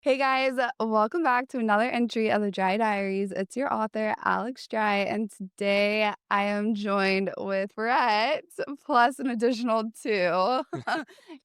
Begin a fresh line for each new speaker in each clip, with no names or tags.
Hey guys, welcome back to another entry of the Dry Diaries. It's your author, Alex Dry, and today I am joined with Brett, plus an additional two,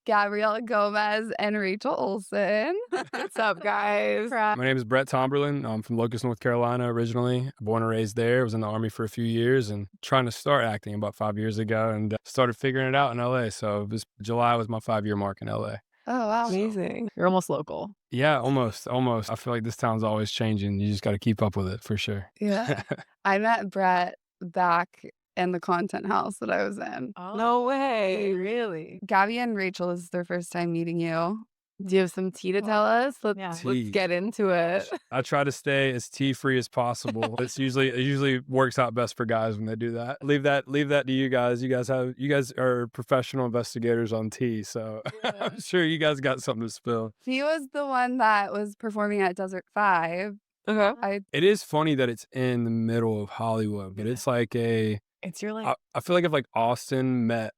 Gabrielle Gomez and Rachel Olson.
What's up, guys?
Right.
My name is Brett Tomberlin. I'm from Locust, North Carolina originally. Born and raised there. Was in the Army for a few years and trying to start acting about 5 years ago and started figuring it out in LA. So July was my 5 year mark in LA.
Oh, wow.
Amazing. You're almost local.
Yeah, almost. I feel like this town's always changing. You just got to keep up with it for sure.
Yeah. I met Brett back in the content house that I was in.
No way. Really?
Gabby and Rachel, this is their first time meeting you.
Do you have some tea to tell us? Let's
Tea.
get into it.
I try to stay as tea free as possible. It usually works out best for guys when they do that. Leave that to you guys. You guys are professional investigators on tea, so I'm sure you guys got something to spill.
He was the one that was performing at Desert 5.
Okay.
It is funny that it's in the middle of Hollywood, but it's like
It's your
I feel like if like Austin met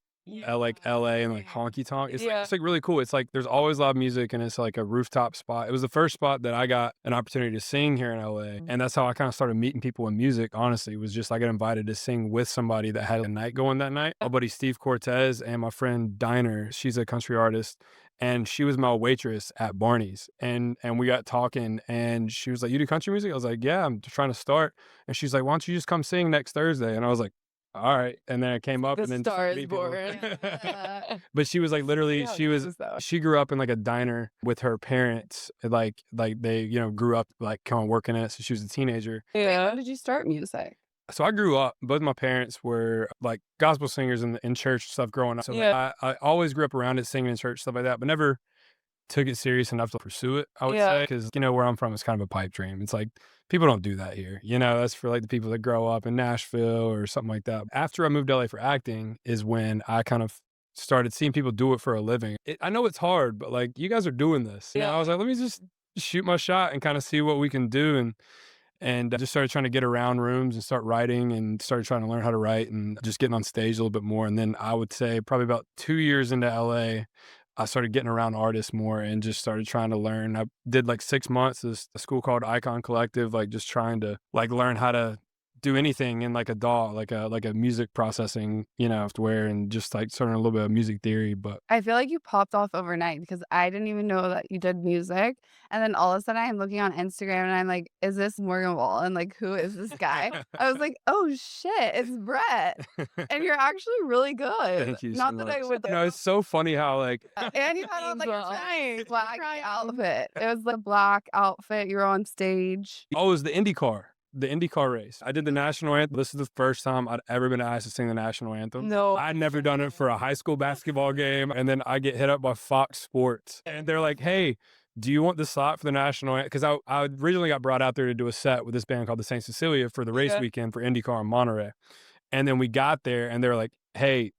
like LA and like
Yeah.
honky tonk, it's
Yeah.
it's like really cool. It's like there's always live music and it's like a rooftop spot. It was the first spot that I got an opportunity to sing here in LA. And that's how I kind of started meeting people in music, honestly. It was just I got invited to sing with somebody that had a night going that night. My buddy Steve Cortez and my friend Diner, she's a country artist. And she was my waitress at Barney's. And we got talking and she was like, "You do country music?" I was like, "Yeah, I'm trying to start." And she's like, "Why don't you just come sing next Thursday?" And I was like, all right. And then I came up
The
and then
star is
meet people.
born.
But she was like literally
Yeah, though.
she grew up in like a diner with her parents. Like they, grew up like kind of working in it. So she was a teenager.
When
Yeah.
did you start music?
So I grew up, both my parents were like gospel singers in church and stuff growing up. So like, I always grew up around it, singing in church, stuff like that, but never took it serious enough to pursue it, I would say, because where I'm from is kind of a pipe dream. It's like people don't do that here. That's for like the people that grow up in Nashville or something like that. After I moved to LA for acting is when I kind of started seeing people do it for a living. I know it's hard, but like you guys are doing this. I was like, let me just shoot my shot and kind of see what we can do. And just started trying to get around rooms and start writing and started trying to learn how to write and just getting on stage a little bit more. And then I would say probably about 2 years into LA, I started getting around artists more and just started trying to learn. I did like 6 months at a school called Icon Collective, like just trying to like learn how to do anything in like a DAW, like a music processing, software, and just like starting a little bit of music theory. But
I feel like you popped off overnight because I didn't even know that you did music. And then all of a sudden I'm looking on Instagram and I'm like, is this Morgan Wallen? Like, who is this guy? I was like, oh shit, it's Brett. And you're actually really good.
Thank you
Not
so
that
much.
I would
It's so funny how like
and you had on like
Well,
a
nice.
black
Trying.
outfit. It was the black outfit. You were on stage.
oh, it was the IndyCar race. I did the national anthem. This is the first time I'd ever been asked to sing the national anthem.
No.
I'd never done it for a high school basketball game. And then I get hit up by Fox Sports and they're like, "Hey, do you want the slot for the national anthem?" Because I originally got brought out there to do a set with this band called the St. Cecilia for the race weekend for IndyCar in Monterey. And then we got there and they were like, "Hey,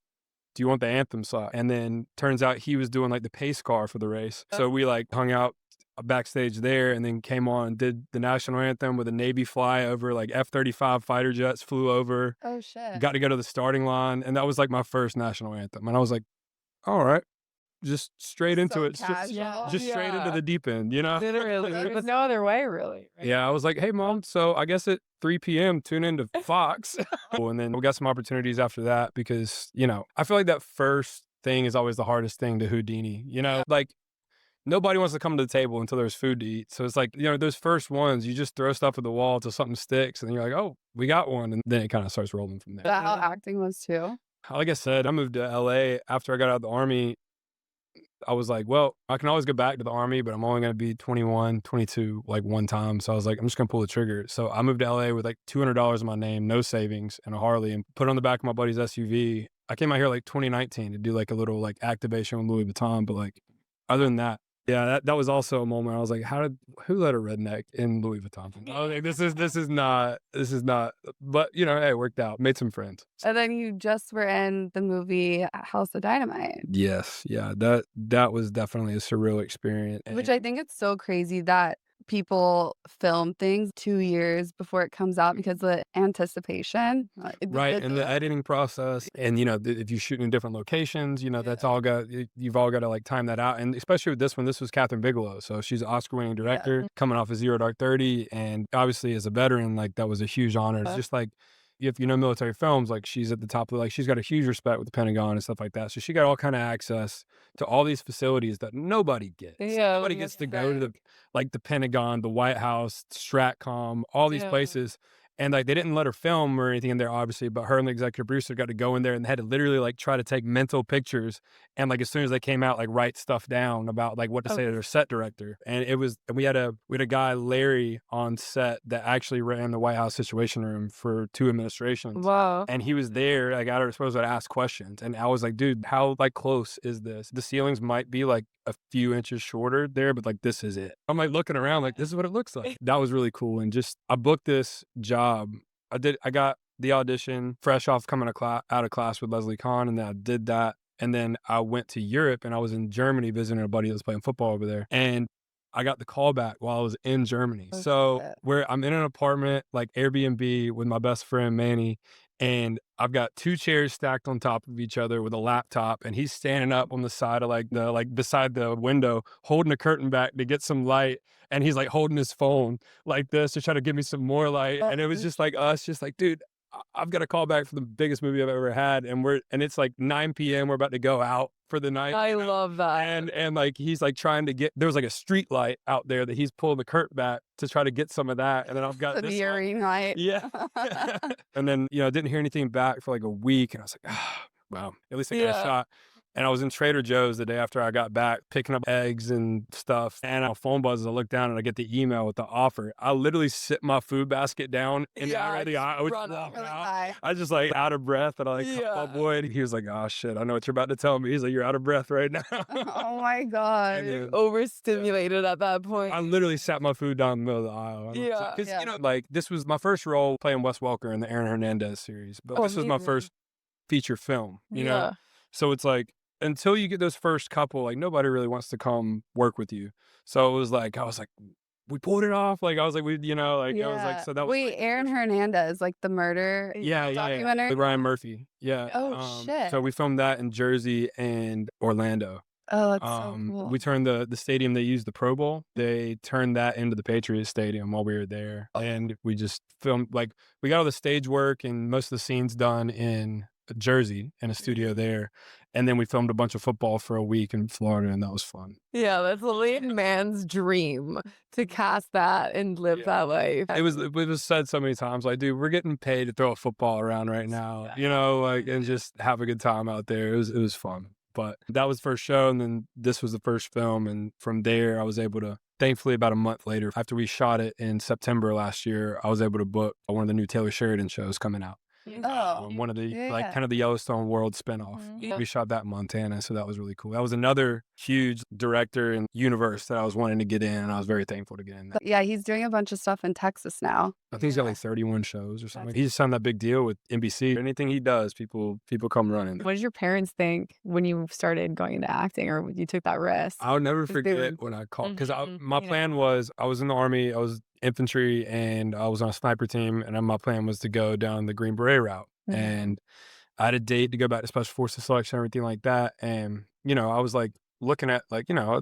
do you want the anthem slot?" And then turns out he was doing like the pace car for the race. So we like hung out backstage there and then came on and did the national anthem with a Navy flyover, like F-35 fighter jets flew over,
Oh shit.
got to go to the starting line. And that was like my first national anthem. And I was like, all right, just straight into
So
it.
casual.
Just straight into the deep end,
Literally. There's no other way, really. Right?
Yeah, I was like, "Hey, Mom, so I guess at 3 p.m., tune into Fox." And then we got some opportunities after that because, I feel like that first thing is always the hardest thing to Houdini, Like, nobody wants to come to the table until there's food to eat. So it's like, those first ones, you just throw stuff at the wall till something sticks. And then you're like, "Oh, we got one." And then it kind of starts rolling from
Is
there.
that how acting was too?
Like I said, I moved to LA after I got out of the Army. I was like, well, I can always go back to the Army, but I'm only going to be 21, 22, like one time. So I was like, I'm just going to pull the trigger. So I moved to LA with like $200 in my name, no savings, and a Harley, and put it on the back of my buddy's SUV. I came out here like 2019 to do like a little like activation with Louis Vuitton. But like, other than that, yeah, that was also a moment I was like, who let a redneck in Louis Vuitton? I was like, this is not, but hey, it worked out. Made some friends.
And then you just were in the movie House of Dynamite.
Yes. Yeah. That was definitely a surreal experience.
Which I think it's so crazy that people film things 2 years before it comes out because the anticipation.
Right, and the editing process, and if you're shooting in different locations, that's all you've all got to like time that out, and especially with this one, this was Kathryn Bigelow, so she's an Oscar-winning director coming off of Zero Dark 30, and obviously as a veteran, like that was a huge honor. It's just like if you know military films, like she's at the top of like she's got a huge respect with the Pentagon and stuff like that, so she got all kind of access to all these facilities that nobody gets. Nobody gets to go to the Pentagon, the White House, Stratcom, all these places. And like they didn't let her film or anything in there, obviously, but her and the executive producer got to go in there and had to literally like try to take mental pictures. And like as soon as they came out, like write stuff down about like what to say to their set director. And we had a guy, Larry, on set that actually ran the White House Situation Room for 2 administrations.
Wow.
And he was there, like I was supposed to ask questions. And I was like, dude, how like close is this? The ceilings might be like a few inches shorter there, but like this is it. I'm like looking around like this is what it looks like. That was really cool. And just I booked this job. I got the audition fresh off coming out of class with Leslie Kahn, and then I did that. And then I went to Europe and I was in Germany visiting a buddy that was playing football over there. And I got the call back while I was in Germany. So where I'm in an apartment, like Airbnb with my best friend, Manny, and I've got 2 chairs stacked on top of each other with a laptop, and he's standing up on the side of beside the window, holding a curtain back to get some light. And he's like holding his phone like this to try to give me some more light. And it was just like us, just like, dude, I've got a call back for the biggest movie I've ever had. And it's like 9 p.m. We're about to go out for the night.
I love that.
And like, he's like trying to there was like a street light out there that he's pulling the curtain back to try to get some of that. And then I've got this
eerie night.
Yeah. And then, I didn't hear anything back for like a week. And I was like, wow, at least I got a shot. And I was in Trader Joe's the day after I got back, picking up eggs and stuff. And my phone buzzes. I look down and I get the email with the offer. I literally sit my food basket down in the aisle. I was walking out. I just like out of breath. And I my boy. And he was like, "Oh shit, I know what you're about to tell me." He's like, "You're out of breath right now."
Oh my God.
Then, overstimulated at that point.
I literally sat my food down in the middle of the aisle. Because like this was my first role playing Wes Welker in the Aaron Hernandez series, but this was my first feature film. You know, so it's like, until you get those first couple, like nobody really wants to come work with you. So it was like, I was like, we pulled it off. Like I was like, I was like, so that was.
Wait, Aaron Hernandez, like the murder documentary?
With Ryan Murphy. Yeah.
Oh shit.
So we filmed that in Jersey and Orlando.
Oh, that's so cool.
We turned the stadium they used, the Pro Bowl, they turned that into the Patriots Stadium while we were there. And we just filmed, like we got all the stage work and most of the scenes done in Jersey in a studio there. And then we filmed a bunch of football for a week in Florida, and that was fun.
Yeah, that's a lead man's dream to cast that and live that life.
It was said so many times, like, dude, we're getting paid to throw a football around right now, like, and just have a good time out there. It was fun. But that was the first show, and then this was the first film, and from there I was able to, thankfully about a month later, after we shot it in September last year, I was able to book one of the new Taylor Sheridan shows coming out. One of the kind of the Yellowstone World spinoff. We shot that in Montana, so that was really cool. That was another huge director and universe that I was wanting to get in, and I come thankful to get in that.
Yeah, he's doing a bunch of stuff in Texas now.
I think he's got like 31 shows or something. He just signed that big deal with NBC. Anything he does, people come running.
What did your parents think when you started going into acting, or when you took that risk?
I'll never forget when I called, because my plan was, I was in the Army, I was infantry, and I was on a sniper team, and my plan was to go down the Green Beret route. And I had a date to go back to Special Forces selection, everything like that. And, I was like looking at like, I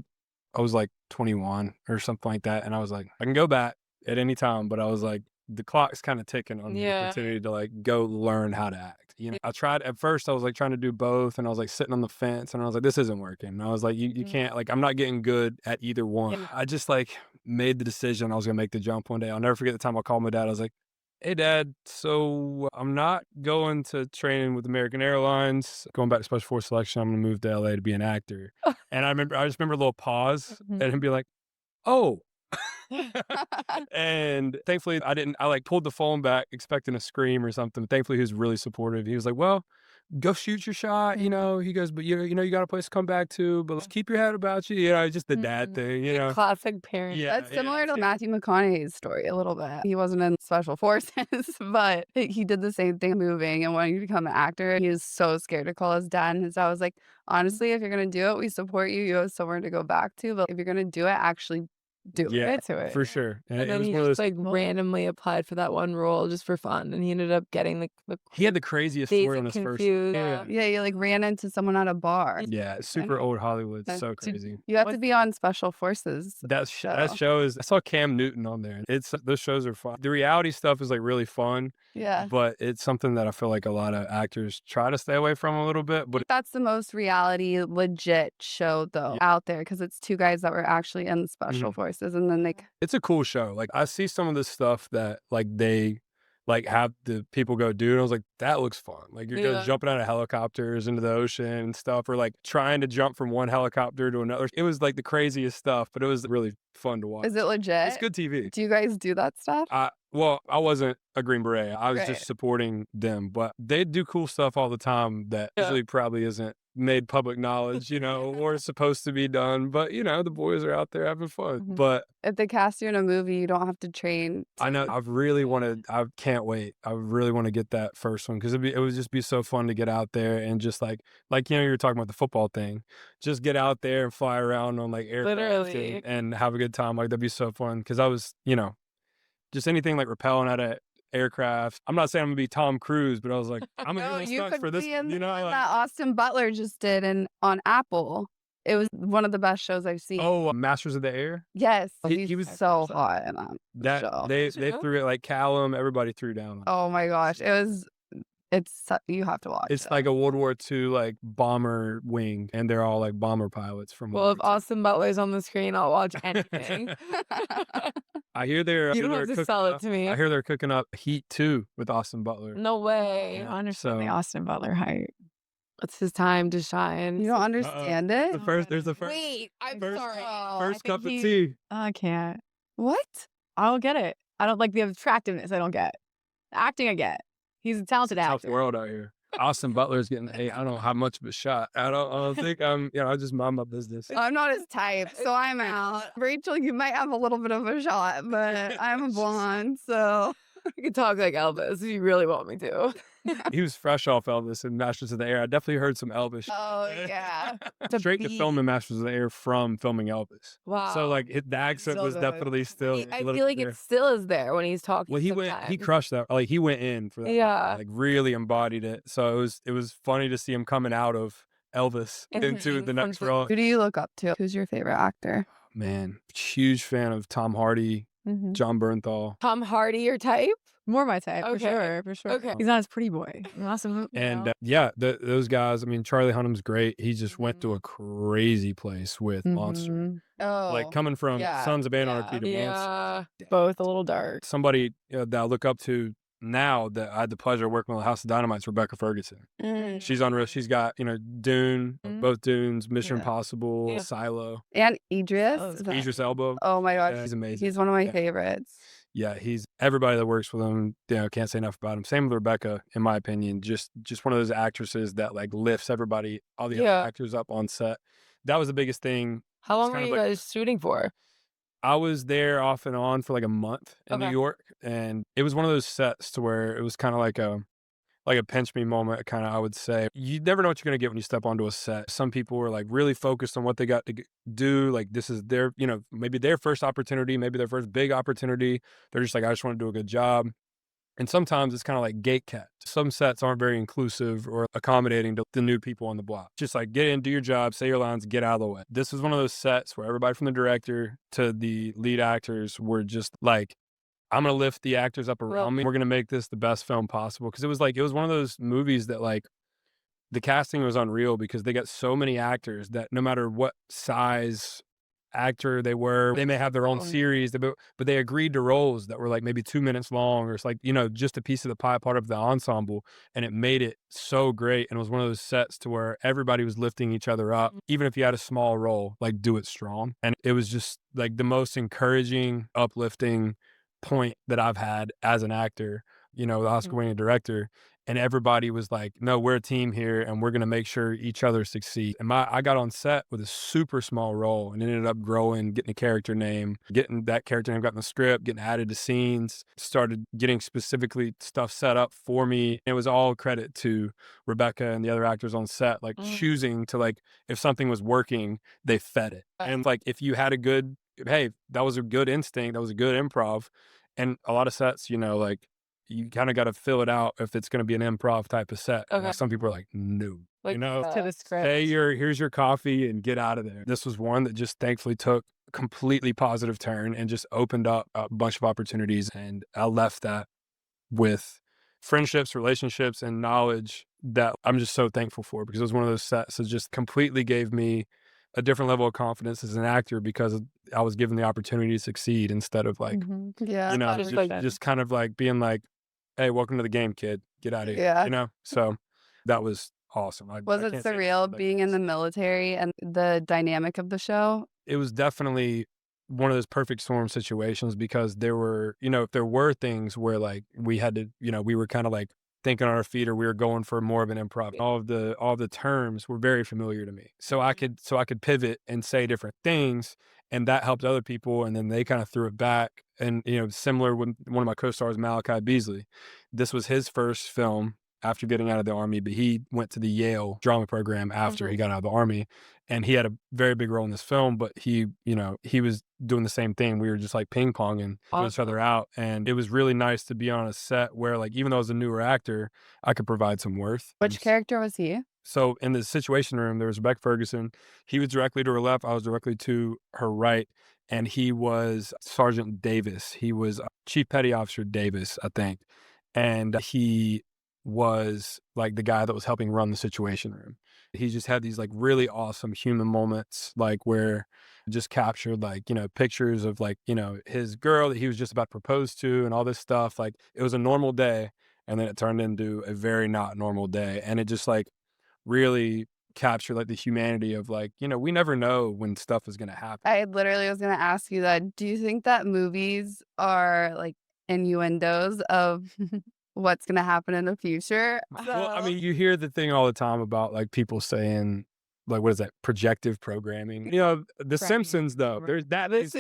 was like 21 or something like that. And I was like, I can go back at any time, but I was like, the clock's kind of ticking on the opportunity to like go learn how to act. I tried at first, I was like trying to do both, and I was like sitting on the fence, and I was like, this isn't working. And I was like, you can't, like, I'm not getting good at either one. I just like made the decision I was gonna make the jump one day. I'll never forget the time I called my dad. I was like, hey Dad, so I'm not going to training with American Airlines, going back to Special Force selection. I'm gonna move to LA to be an actor. And I just remember a little pause and him be like, oh. And thankfully I like pulled the phone back expecting a scream or something. Thankfully he was really supportive. He was like, well, go shoot your shot, he goes, but you got a place to come back to, but let's keep your head about you, just the dad thing,
Classic parent.
That's similar to Matthew McConaughey's story a little bit. He wasn't in Special Forces, but he did the same thing, moving and wanting to become an actor. He was so scared to call his dad, and his dad was like, honestly, if you're gonna do it, we support you. You have somewhere to go back to, but if you're gonna do it, actually
do it.
For sure.
And
it
then
was
he
one of
just
those.
like randomly applied for that one role just for fun, and he ended up getting the
He had the craziest
Dazed
story on
and
his first.
Confused.
Yeah, you like ran into someone at a bar.
Yeah, super old Hollywood. So crazy.
You have to be on Special Forces.
That show is. I saw Cam Newton on there. Those shows are fun. The reality stuff is like really fun.
Yeah.
But it's something that I feel like a lot of actors try to stay away from a little bit. But
That's the most reality legit show though out there, because it's two guys that were actually in the Special Forces, and then
it's a cool show. Like I see some of the stuff that like they like have the people go do, and I was like, that looks fun. Like you're just jumping out of helicopters into the ocean and stuff, or like trying to jump from one helicopter to another. It was like the craziest stuff, but it was really fun to watch.
Is it legit?
It's good TV.
Do you guys do that stuff?
Well, I wasn't a Green Beret. I was just supporting them, but they do cool stuff all the time that usually probably isn't made public knowledge, or is supposed to be done. But, the boys are out there having fun. But
if they cast you in a movie, you don't have to train.
I know. I can't wait. I really want to get that first one because it would just be so fun to get out there and just like you were talking about the football thing. Just get out there and fly around on like aircraft and have a good time. Like that'd be so fun because I was, just anything like rappelling out of aircraft. I'm not saying I'm gonna be Tom Cruise, but I was like, I'm gonna do stunts for this.
That Austin Butler just did on Apple. It was one of the best shows I've seen.
Oh, Masters of the Air.
Yes,
he was
so hot in that show.
They threw it like Callum. Everybody threw down.
Oh my gosh, you have to watch.
It's like a World War II like bomber wing, and they're all like bomber pilots from.
Well, if Austin Butler's on the screen, I'll watch anything.
I hear they're.
You don't have to sell it to me.
I hear they're cooking up Heat 2 with Austin Butler.
No way.
I understand the Austin Butler hype.
It's his time to shine.
You don't understand it?
There's the first.
Wait, I'm
first,
sorry.
First cup of tea.
I can't.
What?
I don't get it. I don't like the attractiveness. I don't get. The acting I get. He's a talented actor.
Tough world out here. Austin Butler's getting. Hey, I don't know how much of a shot. I don't think I'm. I just mind my business.
I'm not his type, so I'm out. Rachel, you might have a little bit of a shot, but I'm a blonde, so
you can talk like Elvis if you really want me to.
He was fresh off Elvis in Masters of the Air. I definitely heard some Elvis.
Oh yeah.
Straight to filming Masters of the Air from filming Elvis.
Wow.
So like the accent was definitely still.
I feel like it still is there when he's talking.
Well, he crushed that. Like he went in for that.
Yeah.
Like really embodied it. So it was funny to see him coming out of Elvis into the next role.
Who do you look up to? Who's your favorite actor?
Man, huge fan of Tom Hardy, John Bernthal.
Tom Hardy, your type?
More my type,
Okay.
for sure.
Okay.
He's not as pretty boy. Awesome.
And those guys. I mean, Charlie Hunnam's great. He just went to a crazy place with Monster.
Oh,
Like coming from Sons of Anarchy to Monster.
Yeah.
Both a little dark.
Somebody that I look up to now that I had the pleasure of working with House of Dynamite's Rebecca Ferguson. She's unreal. She's got Dune, both Dunes, Mission Impossible, Silo,
and Idris.
Idris Elba.
Oh my gosh,
he's amazing.
He's one of my favorites.
Yeah, he's everybody that works with him. Can't say enough about him. Same with Rebecca, in my opinion. Just one of those actresses that like lifts everybody, all the other actors up on set. That was the biggest thing.
How long were you guys shooting for?
I was there off and on for like a month in New York, and it was one of those sets to where it was kind of like a pinch me moment, kind of, I would say. You never know what you're going to get when you step onto a set. Some people were like really focused on what they got to do. Like this is their, maybe their first opportunity, maybe their first big opportunity. They're just like, I just want to do a good job. And sometimes it's kind of like gate kept. Some sets aren't very inclusive or accommodating to the new people on the block. Just like get in, do your job, say your lines, get out of the way. This was one of those sets where everybody from the director to the lead actors were just like, I'm going to lift the actors up around me. We're going to make this the best film possible. Because it was one of those movies that like the casting was unreal because they got so many actors that no matter what size actor they were, they may have their own series, but they agreed to roles that were like maybe 2 minutes long or it's like, just a piece of the pie, part of the ensemble. And it made it so great. And it was one of those sets to where everybody was lifting each other up. Even if you had a small role, like do it strong. And it was just like the most encouraging, uplifting point that I've had as an actor, the Oscar-winning director, and everybody was like, no, we're a team here and we're going to make sure each other succeed. And I got on set with a super small role and ended up growing, getting a character name, getting that character name, got in the script, getting added to scenes, started getting specifically stuff set up for me. It was all credit to Rebecca and the other actors on set, like choosing to like, if something was working, they fed it. And like, if you had a good hey, that was a good instinct. That was a good improv. And a lot of sets, like you kind of got to fill it out if it's going to be an improv type of set.
Okay.
Some people are like, no,
Like to the script.
say here's your coffee and get out of there. This was one that just thankfully took a completely positive turn and just opened up a bunch of opportunities. And I left that with friendships, relationships, and knowledge that I'm just so thankful for, because it was one of those sets that just completely gave me a different level of confidence as an actor, because I was given the opportunity to succeed instead of like,
Yeah.
just kind of like being like, hey, welcome to the game, kid. Get out of here.
Yeah.
So that was awesome.
Was it surreal being in the military and the dynamic of the show?
It was definitely one of those perfect storm situations, because there were, if there were things where like we had to, we were kind of like thinking on our feet, or we were going for more of an improv. All of the terms were very familiar to me. So I could pivot and say different things, and that helped other people, and then they kind of threw it back. And similar with one of my co-stars, Malachi Beasley. This was his first film after getting out of the Army, but he went to the Yale drama program after he got out of the Army, and he had a very big role in this film. But he was doing the same thing. We were just like ping ponging each other out, and it was really nice to be on a set where, like, even though I was a newer actor, I could provide some worth.
Which character was he?
So in the Situation Room, there was Rebecca Ferguson. He was directly to her left. I was directly to her right. And he was Sergeant Davis. He was Chief Petty Officer Davis, I think. And he was like the guy that was helping run the Situation Room. He just had these like really awesome human moments, like where just captured like, pictures of like, his girl that he was just about to propose to and all this stuff. Like it was a normal day, and then it turned into a very not normal day. And it just like really capture like the humanity of like, we never know when stuff is going to happen.
I literally was going to ask you that. Do you think that movies are like innuendos of what's going to happen in the future?
Well, I mean, you hear the thing all the time about like people saying, like, what is that? Projective programming. The Simpsons, though. There's that.
That's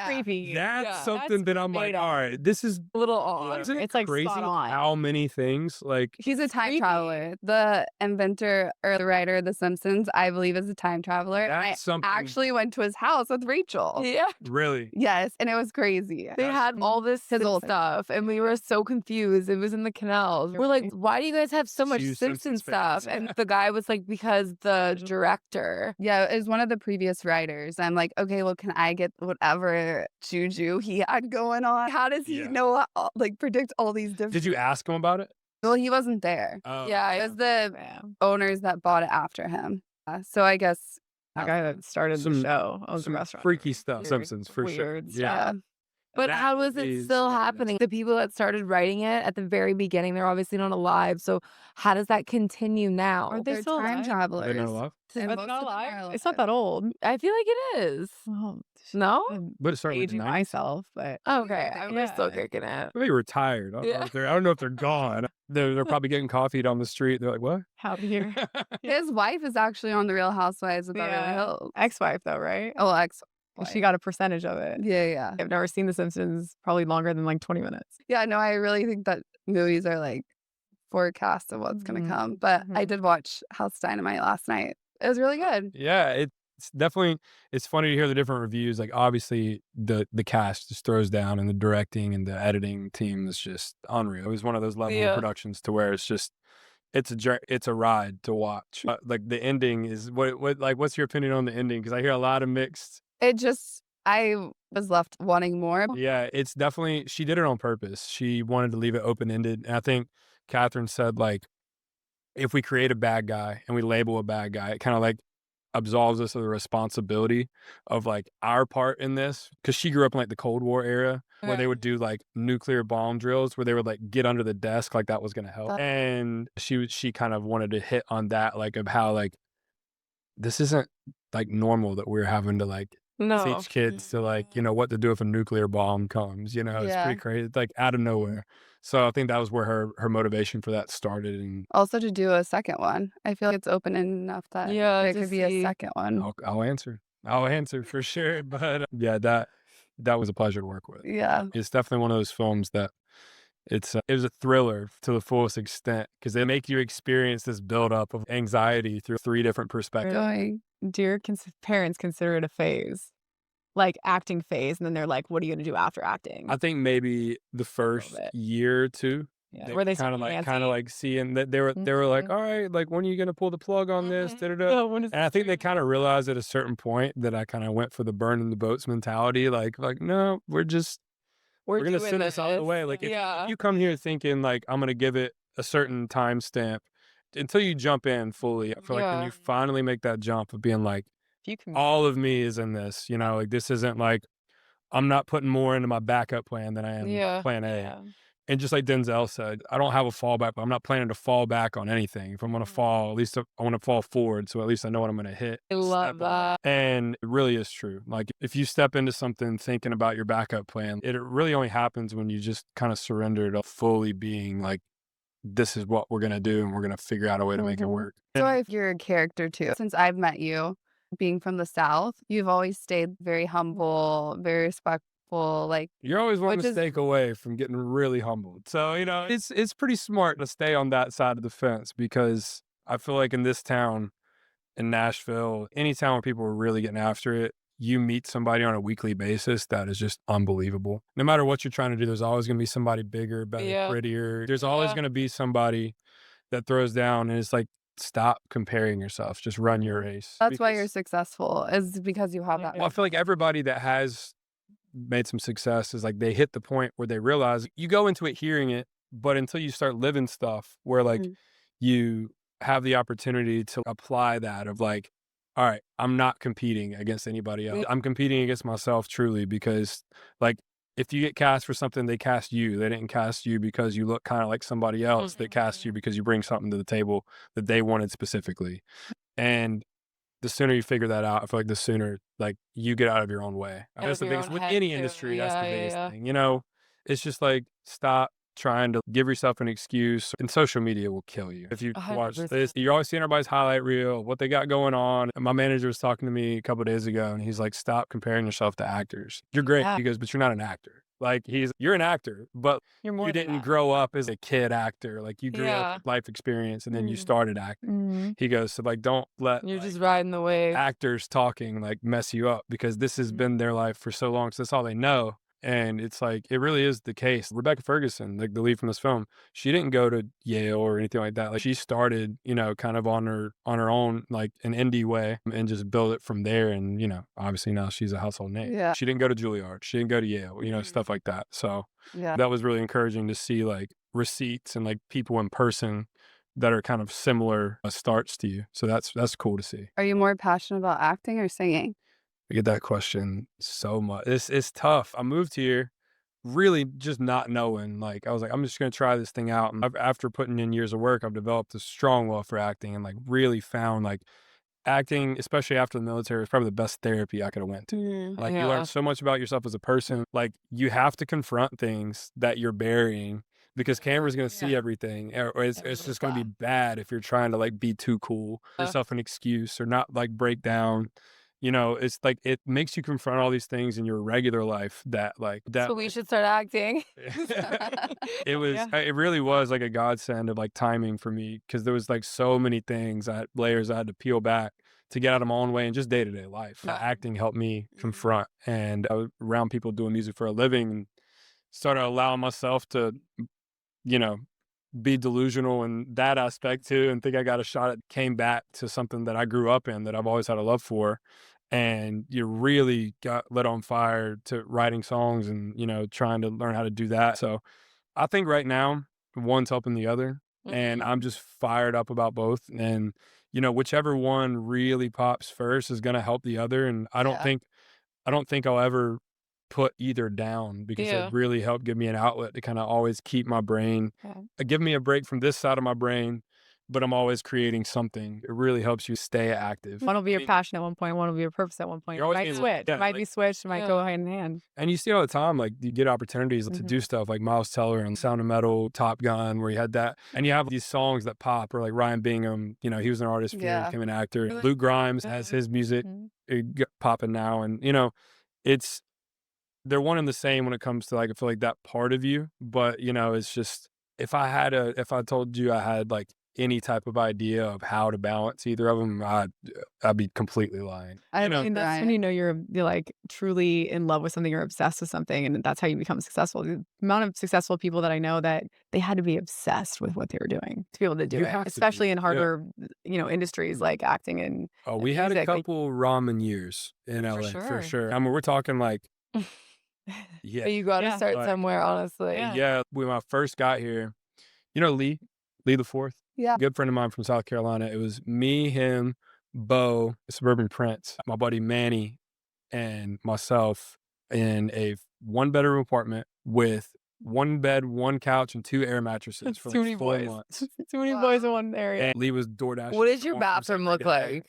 creepy.
That's something that I'm like, all right, this is
a little odd.
Isn't it
It's like
crazy
spot on.
how many things like
He's a time traveler. The inventor or the writer of The Simpsons, I believe, is a time traveler.
That's something
Actually went to his house with Rachel.
Yeah.
really.
Yes, and it was crazy.
They had all this
His old
stuff, and we were so confused. It was in the canals. We're like, why do you guys have so much
Huge
Simpsons
Simpsons fans.
stuff? And the guy was like, because the director.
Yeah, it was one of the previous writers. I'm like, okay, well, can I get whatever juju he had going on? How does he know, like, predict all these different...
Did you ask him about it?
Well, he wasn't there.
Yeah,
It was the owners that bought it after him. So I guess...
The guy that started the show owns a
Some
restaurant.
freaky stuff.
Weird.
Simpsons for sure.
Weird
Yeah.
But
That
how is it
is
still
nuts.
happening? The people that started writing it at the very beginning, they're obviously not alive. So how does that continue now?
Are they still time travelers?
They're not alive?
And
Are
most
they not
of them
alive?
are
It's not that old. I feel like it is.
Oh,
No?
I'm
But it started with
aging
90s.
myself, but...
Okay. We're still
Yeah.
kicking it.
They retired. I don't know if they're gone. They're probably getting coffee down the street. They're like, what?
Out here.
His wife is actually on The Real Housewives of Beverly
Yeah.
Hills.
Ex-wife though, right?
Oh, ex.
She got a percentage of it.
Yeah.
I've never seen The Simpsons probably longer than like 20 minutes.
Yeah, no, I really think that movies are like forecast of what's going to come. But I did watch House Dynamite last night. It was really good.
Yeah, it's definitely, it's funny to hear the different reviews. Like obviously the cast just throws down, and the directing and the editing team is just unreal. It was one of those level of productions to where it's just, it's a ride to watch. Like the ending is what's your opinion on the ending? Because I hear a lot of mixed.
I was left wanting more.
Yeah, it's definitely, she did it on purpose. She wanted to leave it open-ended. And I think Kathryn said, like, if we create a bad guy and we label a bad guy, it kind of like absolves us of the responsibility of like our part in this. Because she grew up in like the Cold War era where they would do like nuclear bomb drills where they would like get under the desk like that was going to help. And she kind of wanted to hit on that, like of how like this isn't like normal that we're having to like teach kids to like, what to do if a nuclear bomb comes, it's pretty crazy. It's like out of nowhere. So I think that was where her motivation for that started. And
Also to do a second one. I feel like it's open-ended enough that there could be a second one.
I'll answer for sure. But yeah, that was a pleasure to work with.
Yeah.
It's definitely one of those films that it was a thriller to the fullest extent, because they make you experience this buildup of anxiety through 3 different perspectives.
Going.
Do your parents consider it a phase? like acting phase, and then they're like, "What are you gonna do after acting?"
I think maybe the first
bit.
year or two,
Yeah,
they
were they
kind of
fancy?
like seeing that they were like,
Mhm.
all right, like when are you gonna pull the plug on this? Da, da, da.
No, when is
And I
this
think they
gonna
kind of realized at a certain point that I kind of went for the burning the boats mentality. Like no, we're
We're
gonna
doing
send this out of the
this.
way. Like if
Yeah.
you come here thinking like I'm gonna give it a certain timestamp until you jump in fully, I feel like when
Yeah.
you finally make that jump of being like
If you can
all of me is in this, like this isn't like I'm not putting more into my backup plan than I am
Yeah.
plan A.
Yeah.
And just like Denzel said, I don't have a fallback, but I'm not planning to fall back on anything. If I'm going to fall, at least I want to fall forward. So at least I know what I'm going to hit.
I love
Step on.
that.
And it really is true. Like if you step into something thinking about your backup plan, it really only happens when you just kind of surrender to fully being like, this is what we're going to do. And we're going to figure out a way to make it
Mhm.
work.
So
And
if you're a character too, since I've met you, being from the South, you've always stayed very humble, very respectful, like,
you're always one
which is
mistake away from getting really humbled. So, it's pretty smart to stay on that side of the fence because I feel like in this town, in Nashville, any town where people are really getting after it, you meet somebody on a weekly basis that is just unbelievable. No matter what you're trying to do, there's always going to be somebody bigger, better,
Yeah.
prettier. There's always
Yeah.
going to be somebody that throws down, and it's like, stop comparing yourself. Just run your race.
that's why you're
Because,
successful, is because you have that.
well, I feel like everybody that has made some success is like they hit the point where they realize you go into it hearing it, but until you start living stuff where like
Mhm.
you have the opportunity to apply that of like, all right, I'm not competing against anybody else. I'm competing against myself truly because like if you get cast for something, they cast you. They didn't cast you because you look kind of like somebody else. They cast you because you bring something to the table that they wanted specifically. And the sooner you figure that out, I feel like the sooner like you get out of your own way.
Out
That's
of
the
your
biggest
own
with
head
any
too.
industry. That's
Yeah,
the
yeah,
biggest
yeah.
thing. It's just like stop trying to give yourself an excuse. And social media will kill you if you watch
100%.
this. You're always seeing everybody's highlight reel, what they got going on. And my manager was talking to me a couple of days ago, and he's like, "Stop comparing yourself to actors. You're great."
Yeah.
He goes, "But you're not an actor." Like you're an actor, but
You're more
you
than
didn't
that.
grow up as a kid actor. Like you grew up
Yeah.
with life experience, and then you
Mhm.
started acting.
Mhm.
He goes, so like, don't let
You're
like
just riding the wave.
actors talking like mess you up because this has been their life for so long. So that's all they know. And it's like, it really is the case. Rebecca Ferguson, like the lead from this film, she didn't go to Yale or anything like that. Like she started, kind of on her own, like an indie way and just built it from there. And, obviously now she's a household name.
Yeah.
She didn't go to Juilliard. She didn't go to Yale, stuff like that. So
Yeah.
that was really encouraging to see like receipts and like people in person that are kind of similar starts to you. So that's cool to see.
Are you more passionate about acting or singing?
I get that question so much. It's tough. I moved here really just not knowing. Like I was like, I'm just gonna try this thing out. And after putting in years of work, I've developed a strong love for acting and like really found like acting, especially after the military, was probably the best therapy I could have went to. Like you learn
Yeah.
so much about yourself as a person. Like you have to confront things that you're burying because camera's gonna see everything, or it's just gonna be bad if you're trying to like be too cool, yourself an excuse or not like break down. It's like it makes you confront all these things in your regular life
So we should start acting. Yeah.
it really was like a godsend of like timing for me because there was like so many things, layers I had to peel back to get out of my own way and just day-to-day life.
Yeah.
Acting helped me confront, and I was around people doing music for a living and started allowing myself to, you know, be delusional in that aspect too and think I got a shot at came back to something that I grew up in that I've always had a love for. And you really got lit on fire to writing songs and, trying to learn how to do that. So I think right now one's helping the other and I'm just fired up about both. And, whichever one really pops first is going to help the other. And I don't think I'll ever put either down because it
Yeah.
really helped give me an outlet to kind of always keep my brain, give me a break from this side of my brain, but I'm always creating something. It really helps you stay active.
One will be
I
your
mean,
passion at one point, one will be your purpose at one point.
You're
It
always
might
being-
switch.
yeah,
It might
like-
be switched. It might go hand in hand.
And you see all the time, like you get opportunities to do stuff like Miles Teller and Sound of Metal, Top Gun, where you had that. And you have these songs that pop, or like Ryan Bingham, he was an artist before he became an actor. Luke Grimes has his music popping now. And, it's, they're one and the same when it comes to like I feel like that part of you, but it's just if I told you I had like any type of idea of how to balance either of them, I'd be completely lying.
I
mean, that's when you know you're like truly in love with something, you're obsessed with something, and that's how you become successful. The amount of successful people that I know that they had to be obsessed with what they were doing to be able to do
You
it,
have to
especially
be,
in
yeah.
harder, industries like acting and
Oh, we had a
music. Like,
couple ramen years in LA for
sure.
sure. I mean, we're talking like, yeah,
But you got to
Yeah.
start
Like,
somewhere, honestly.
yeah. When I first got here, you know Lee the Fourth,
Yeah.
good friend of mine from South Carolina. It was me, him, Bo, Suburban Prince, my buddy Manny, and myself in a 1-bedroom apartment with 1 bed, 1 couch, and 2 air mattresses for
too
like
many
4
boys.
months.
Too many
Wow.
boys in one area.
And Lee was DoorDash.
What does your bathroom look like?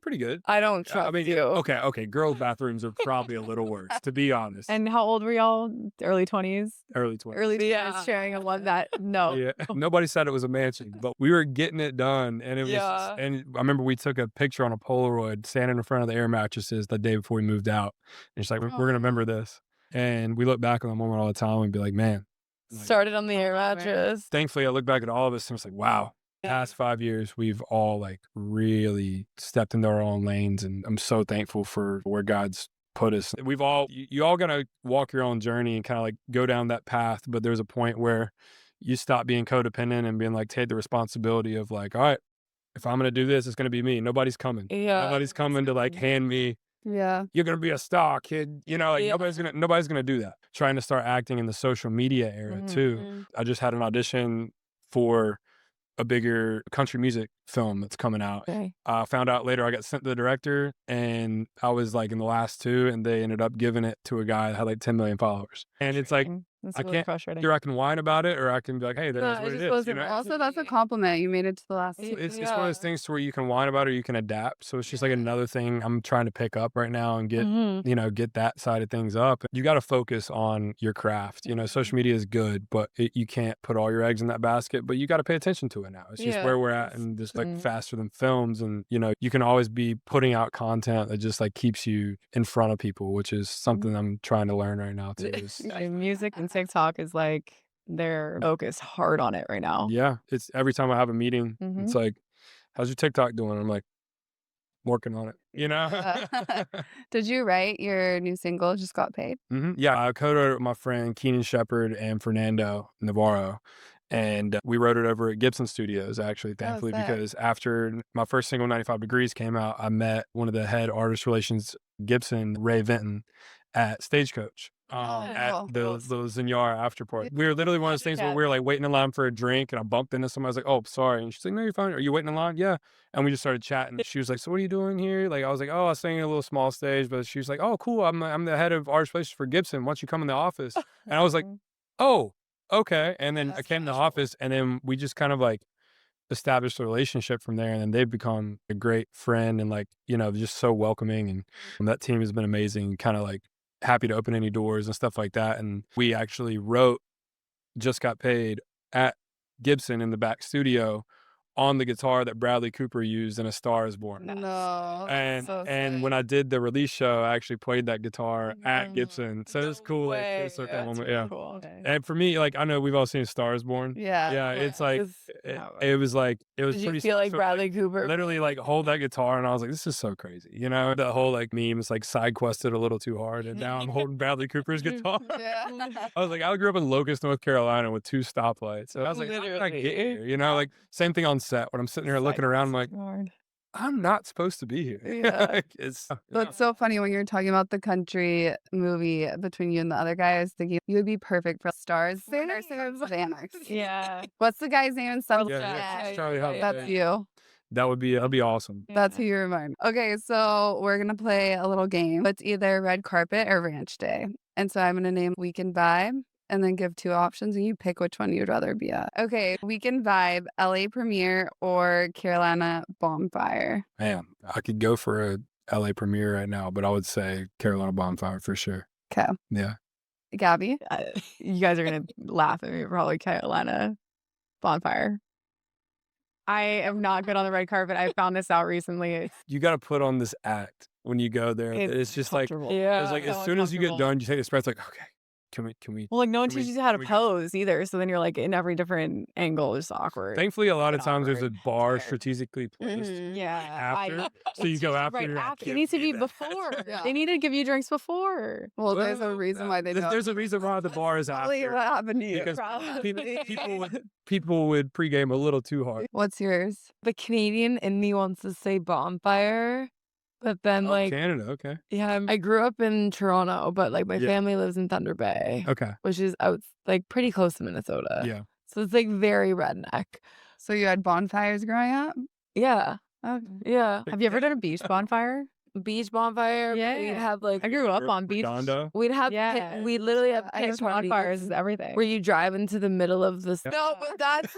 Pretty good.
I don't
I
trust
mean,
you.
okay. Girls' bathrooms are probably a little worse, to be honest.
And how old were y'all? Early 20s?
Early 20s.
Early 20s
Yeah.
sharing a one that no.
Yeah. Nobody said it was a mansion, but we were getting it done. And it was,
Yeah.
and I remember we took a picture on a Polaroid standing in front of the air mattresses the day before we moved out. And she's like, we're going to remember this. And we look back on the moment all the time and be like, man. Like,
Started on the air mattress.
thankfully, I look back at all of us and it's like, wow. Past 5 years, we've all like really stepped into our own lanes. And I'm so thankful for where God's put us. We've all, you all got to walk your own journey and kind of like go down that path. But there's a point where you stop being codependent and being like, take the responsibility of like, all right, if I'm going to do this, it's going to be me. Nobody's coming.
Yeah.
Nobody's coming to like hand me,
Yeah.
you're going to be a star, kid. You know, like
Yeah.
nobody's going to do that. Trying to start acting in the social media era too.
Mhm.
I just had an audition for a bigger country music film that's coming out.
Okay.
Found out later I got sent to the director and I was like in the last 2 and they ended up giving it to a guy that had like 10 million followers. And it's like,
That's
I
really
can't-
frustrating.
either I can whine about it or I can be like, hey, that's
No,
what
it
it
just
is.
wasn't
You know?
Also, that's a compliment. You made it to the last
Yeah.
two.
It's one of those things to where you can whine about it or you can adapt. So it's just like another thing I'm trying to pick up right now and get,
Mhm.
get that side of things up. You got to focus on your craft. Social media is good, but you can't put all your eggs in that basket, but you got to pay attention to it now. It's just
Yeah.
where we're at and just like
Mhm.
faster than films. And, you can always be putting out content that just like keeps you in front of people, which is something I'm trying to learn right now too.
And music and TikTok is like they're focused hard on it right now.
Yeah. It's every time I have a meeting, it's like, how's your TikTok doing? I'm like, working on it,
Did you write your new single, Just Got Paid?
Yeah, I co-wrote it with my friend Keenan Shepherd and Fernando Navarro. And we wrote it over at Gibson Studios, actually, thankfully,
sick.
because after my first single, 95 Degrees, came out, I met one of the head artist relations, Gibson, Ray Vinton, at Stagecoach. At
cool.
the Zinyara after party. We were literally one of those things where we were like waiting in line for a drink and I bumped into somebody. I was like, oh, sorry. And she's like, no, you're fine. Are you waiting in line? Yeah. And we just started chatting. She was like, so what are you doing here? Like, I was like, oh, I was singing a little small stage, but she was like, oh, cool. I'm the head of artist relations for Gibson. Why don't you come in the office? And I was like, oh, okay. And then I came in the office and then we just kind of like established a relationship from there. And then they've become a great friend and like, just so welcoming. And that team has been amazing, kind of like happy to open any doors and stuff like that. And we actually wrote Just Got Paid at Gibson in the back studio on the guitar that Bradley Cooper used in A Star Is Born.
No.
And when I did the release show, I actually played that guitar at Gibson. So it's cool. Like,
way.
it's like that
That's
moment.
really
Yeah.
Cool.
And for me, like, I know we've all seen A Star Is Born.
Yeah.
Yeah. It's like, it was
Did
pretty
you feel like
special.
Bradley Cooper?
Literally like hold that guitar and I was like, this is so crazy. The whole like memes like side quested a little too hard and now I'm holding Bradley Cooper's guitar.
Yeah.
I was like, I grew up in Locust, North Carolina with 2 stoplights. So I was like, how did I get here? Like same thing on set when I'm sitting here looking around, I'm like, I'm not supposed to be here.
Yeah.
Like,
That's so funny when you're talking about the country movie between you and the other guy. I was thinking you would be perfect for Stars. Xanax.
Yeah.
What's the guy's name in some?
yeah, Charlie Huff.
That's you.
That'd be awesome.
That's who you remind. Okay, so we're gonna play a little game. It's either red carpet or ranch day. And so I'm gonna name Weekend Vibe and then give 2 options and you pick which one you'd rather be at. Okay, Weekend Vibe, LA premiere or Carolina Bonfire?
Man, I could go for a LA premiere right now, but I would say Carolina Bonfire for sure.
Okay.
Yeah.
Gabby?
You guys are gonna laugh at me. Probably Carolina Bonfire. I am not good on the red carpet. I found this out recently.
You got to put on this act when you go there. It's just like,
comfortable.
Yeah.
it's like as
So
soon as you get
uncomfortable.
done, you take this breath, like, okay, can we?
Well, like no one
Can we-
teaches you how to
can we-
pose either. So then you're like in every different angle. It's awkward.
Thankfully, a lot of
Fucking
times there's a
awkward.
bar
Scared.
strategically placed
Yeah.
after, so you go after.
Right
you're like,
after. It
"Give
needs to
me
be
that."
before.
Yeah.
They need to give you drinks before.
Well, there's a
Well,
reason why they don't.
There's a reason why the bar is
Probably
after.
what happened to you.
Because
Probably.
people would pregame a little too hard.
What's yours?
The Canadian in me wants to say bonfire, but then
Oh, Canada, okay.
yeah, I grew up in Toronto, but like my
Yeah.
family lives in Thunder Bay,
Okay.
which is out like pretty close to Minnesota.
Yeah.
So it's like very redneck.
So you had bonfires growing up?
Yeah.
Okay.
Yeah.
Have you ever done a beach bonfire?
Beach bonfire.
Yeah.
We'd have like
I grew up on beach.
Redondo.
we'd have
Yeah.
we literally have
I
pit
just wanted
Bonfires
parties
is everything.
where you drive into the middle of the
No, but that's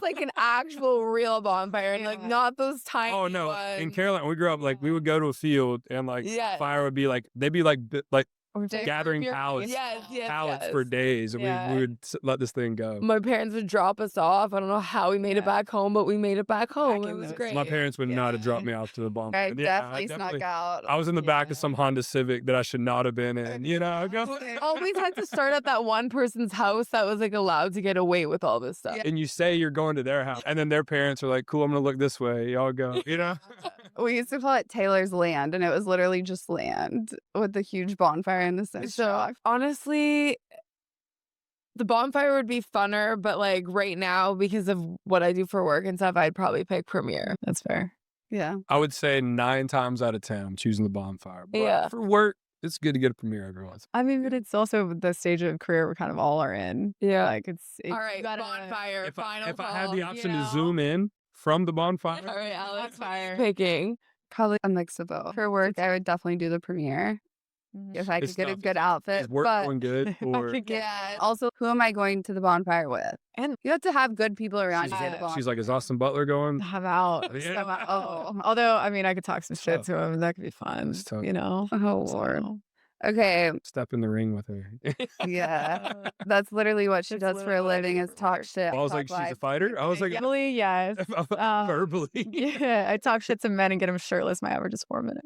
like an actual real bonfire, and like
Yeah.
not those tiny.
Oh no! In
ones.
Carolina, we grew up like we would go to a field and like
Yes.
fire would be like they'd be like like
Day
gathering
for
pallets,
Yes, yes,
pallets
yes.
for days, and
Yeah.
we would let this thing go.
My parents would drop us off. I don't know how we made it
Yeah.
back home, but we made it back home. It
in
was
those
great.
My parents would not have dropped me off to the bonfire.
I
And
definitely snuck out.
I was in the back
Yeah.
of some Honda Civic that I should not have been in. You know, I go,
Always had to start at that one person's house that was like allowed to get away with all this stuff.
Yeah.
and you say you're going to their house, and then their parents are like, "Cool, I'm gonna look this way. Y'all go." You know.
We used to call it Taylor's Land, and it was literally just land with the huge bonfire in the center.
So honestly, the bonfire would be funner, but like right now, because of what I do for work and stuff, I'd probably pick Premiere.
That's fair.
Yeah.
I would say 9 times out of 10, I'm choosing the bonfire. But
Yeah.
for work, it's good to get a premiere every once.
I mean, but it's also the stage of career we kind of all are in.
Yeah.
Like
All right, bonfire.
If
final
I had
call,
the
you
option
know?
to zoom in from the bonfire,
All right, Alex,
Bonfire.
picking.
Probably a mix of both. For work, I would definitely do the premiere if I
It's
could get a
tough.
good outfit.
is work
But
going good? Or
yeah. Also, who am I going to the bonfire with?
And-
you have to have good people around you.
Yeah.
to go
she's like, "Is Austin Butler going?"
Have out.
Yeah.
Step out. Oh, although I mean, I could talk some shit
tough.
to him. That could be fun.
It's tough.
You know.
Oh Lord.
So,
Okay.
Step in the ring with her.
Yeah. That's literally what she
That's
does for a
literally what I
living
do
is
for
talk
work.
shit.
I was
talk
like, "She's a
lies.
fighter." I was like,
Verbally, yes.
verbally.
Yeah, I talk shit to men and get them shirtless. My average is 4 minutes.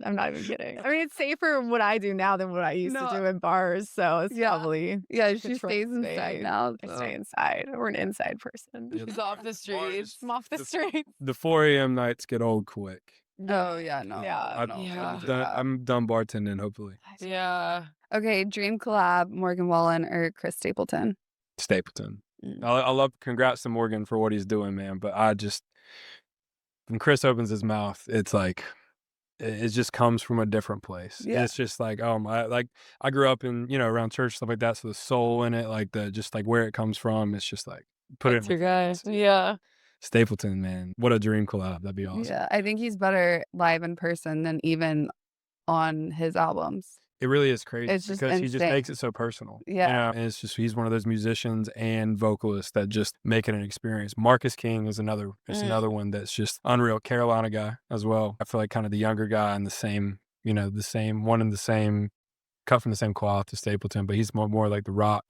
I'm not even kidding. I mean, it's safer what I do now than what I used to
No.
do in bars. So it's
Yeah.
probably
Yeah, she
controlled
stays inside
space.
now.
I
so.
stay inside. We're an inside person.
Yeah.
She's off the streets.
I'm off the
The-
street.
The 4 a.m. nights get old quick.
Oh yeah, no.
Yeah.
no,
Yeah.
I'm done bartending. Hopefully,
Yeah.
Okay, dream collab: Morgan Wallen or Chris Stapleton.
Stapleton.
Mm.
I love. Congrats to Morgan for what he's doing, man. But I just, when Chris opens his mouth, it's like it just comes from a different place.
Yeah.
It's just like, oh my, like I grew up in, around church, stuff like that. So the soul in it, like just like where it comes from, it's just like put
That's
it
your
in
guy. Yeah.
Stapleton, man. What a dream collab. That'd be awesome.
Yeah, I think he's better live in person than even on his albums.
It really is crazy
It's just
because he just
insane.
makes it so personal.
Yeah.
And it's just, he's one of those musicians and vocalists that just make it an experience. Marcus King is another one that's just unreal. Carolina guy as well. I feel like kind of the younger guy and the same, one in the same, cut from the same cloth as Stapleton, but he's more like the rock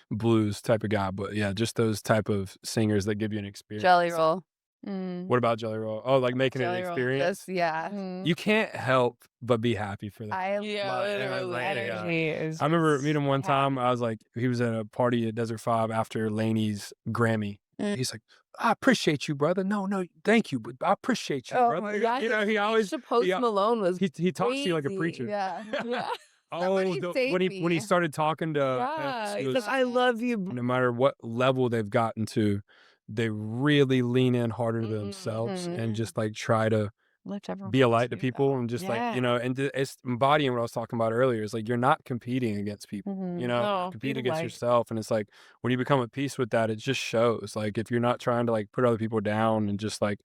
blues type of guy. But yeah, just those type of singers that give you an experience.
Jelly Roll.
What about Jelly Roll? Oh, like making it
Jelly
an
Roll.
experience.
Just, yeah.
Mhm.
You can't help but be happy for that.
I
Yeah,
Like,
literally.
like,
Energy is
I remember
just
meeting him one time.
happy.
I was like, he was at a party at Desert 5 after Laney's Grammy.
Mm.
He's like, "I appreciate you, brother. No, thank you, but I appreciate you,
Oh
brother."
my
Yeah,
He always
Post
he-
Malone was
he talks to you like a
crazy.
preacher.
yeah.
Yeah.
Somebody save
when he
me.
started talking to
Yeah.
Epps, he
He's
was-
like, I love you.
no matter what level they've gotten to, they really lean in harder to themselves and just like try to
lift everyone
be a
up
light to
too,
people
though.
and just like,
Yeah.
and it's embodying what I was talking about earlier. It's like you're not competing against people,
Mhm.
No,
compete
be the
against
light.
yourself. And it's like when you become at peace with that, it just shows. Like if you're not trying to like put other people down and just like,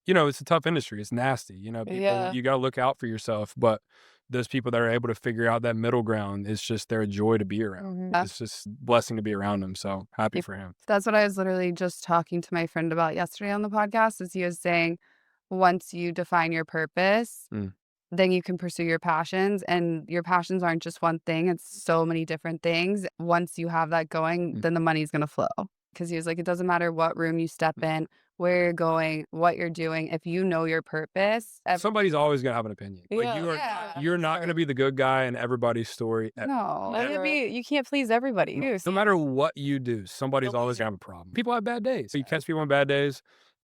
it's a tough industry. It's nasty. People,
Yeah.
you got to look out for yourself. But those people that are able to figure out that middle ground, it's just they're a joy to be around.
Mhm.
It's just a blessing to be around them. So happy for him.
That's what I was literally just talking to my friend about yesterday on the podcast. Is he was saying, once you define your purpose,
Mm.
then you can pursue your passions, and your passions aren't just one thing. It's so many different things. Once you have that going, then the money's going to flow. Because he was like, it doesn't matter what room you step in, where you're going, what you're doing, if you know your purpose.
Somebody's always gonna have an opinion. Like
Yeah.
you're not gonna be the good guy in everybody's story.
No.
You can't please everybody.
No matter what you do, somebody's always gonna have a problem. People have bad days. So you catch people on bad days,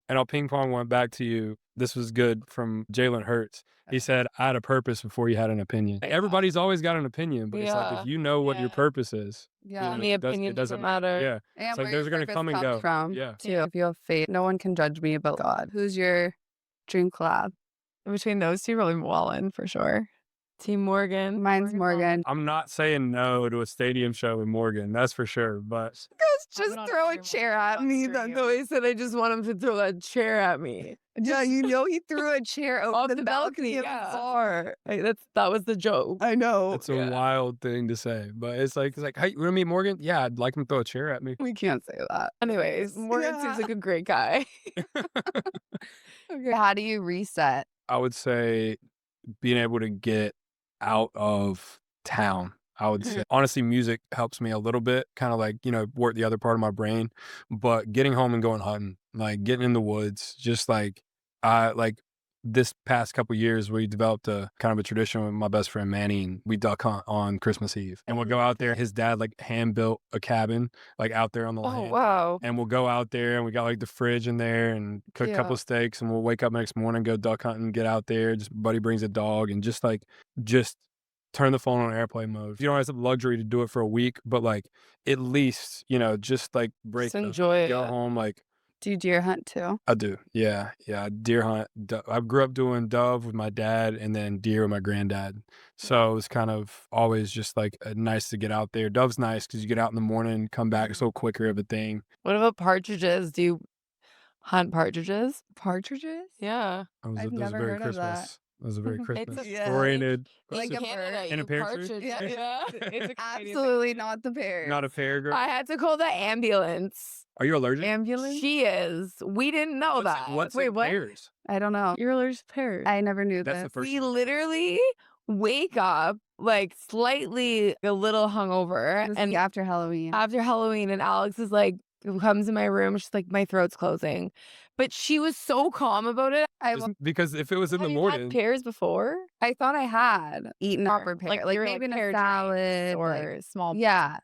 and I'll ping pong one back to you. This was good from Jalen Hurts. He said, I had a purpose before you had an opinion. Everybody's always got an opinion, but it's like if you know what your purpose is,
Yeah.
The opinion doesn't matter.
Yeah.
And
It's like
where
those
your
are gonna
purpose
come and
comes
go.
from,
Yeah.
too. If you have faith, no one can judge me but God. Who's your dream collab?
Between those two, probably Wallen for sure.
Team Morgan.
Mine's Morgan.
I'm not saying no to a stadium show in Morgan, that's for sure. But
Just throw a chair at me.
That's the way he said I just want him to throw that chair at me.
Yeah, you know he threw a chair over
Off
the
the
balcony
balcony,
of the
yeah.
bar.
Hey, that was the joke.
I know.
it's a wild thing to say. But it's like, hey, you wanna meet Morgan? Yeah, I'd like him to throw a chair at me.
We can't say that.
Anyways, Morgan seems like a great guy.
Okay. How do you reset?
I would say being able to get out of town. I would say honestly, music helps me a little bit, kind of like, work the other part of my brain. But getting home and going hunting, like getting in the woods, just like this past couple years, we developed a kind of a tradition with my best friend Manny, and we duck hunt on Christmas Eve. And we'll go out there. His dad like hand built a cabin like out there on the
Oh,
land.
wow.
And we'll go out there and we got like the fridge in there and cook a couple steaks, and we'll wake up next morning, go duck hunting, get out there. Just buddy brings a dog and just turn the phone on airplane mode. If you don't have the luxury to do it for a week, but like at least, just like break
Just enjoy it.
go home. Like
Do you deer hunt too?
I do. Yeah. Deer hunt. I grew up doing dove with my dad and then deer with my granddad. So it was kind of always just like nice to get out there. Dove's nice because you get out in the morning and come back. It's a little quicker of a thing.
What about partridges? Do you hunt partridges?
Partridges?
Yeah.
I've never
very
heard of that.
Christmas. That was a very Christmas
Yeah.
oriented.
Like a bird.
In a pear tree?
Yeah.
It's
Absolutely not the bear.
Not a fair girl.
I had to call the ambulance.
Are you allergic?
Ambulance?
She is. We didn't know that.
What's
Wait,
in
what?
pears?
I don't know.
You're allergic to pears.
I never knew
That's
this.
the first
We literally wake up like slightly a little hungover
This is
and
after Halloween.
after Halloween, and Alex is like, comes in my room. She's like, my throat's closing. But she was so calm about it.
Because if it was in the
Have you
morning,
had pears before?
I thought I had eaten proper pear, like
you're
maybe in
pear
a
drinks
salad
or
like,
small.
yeah.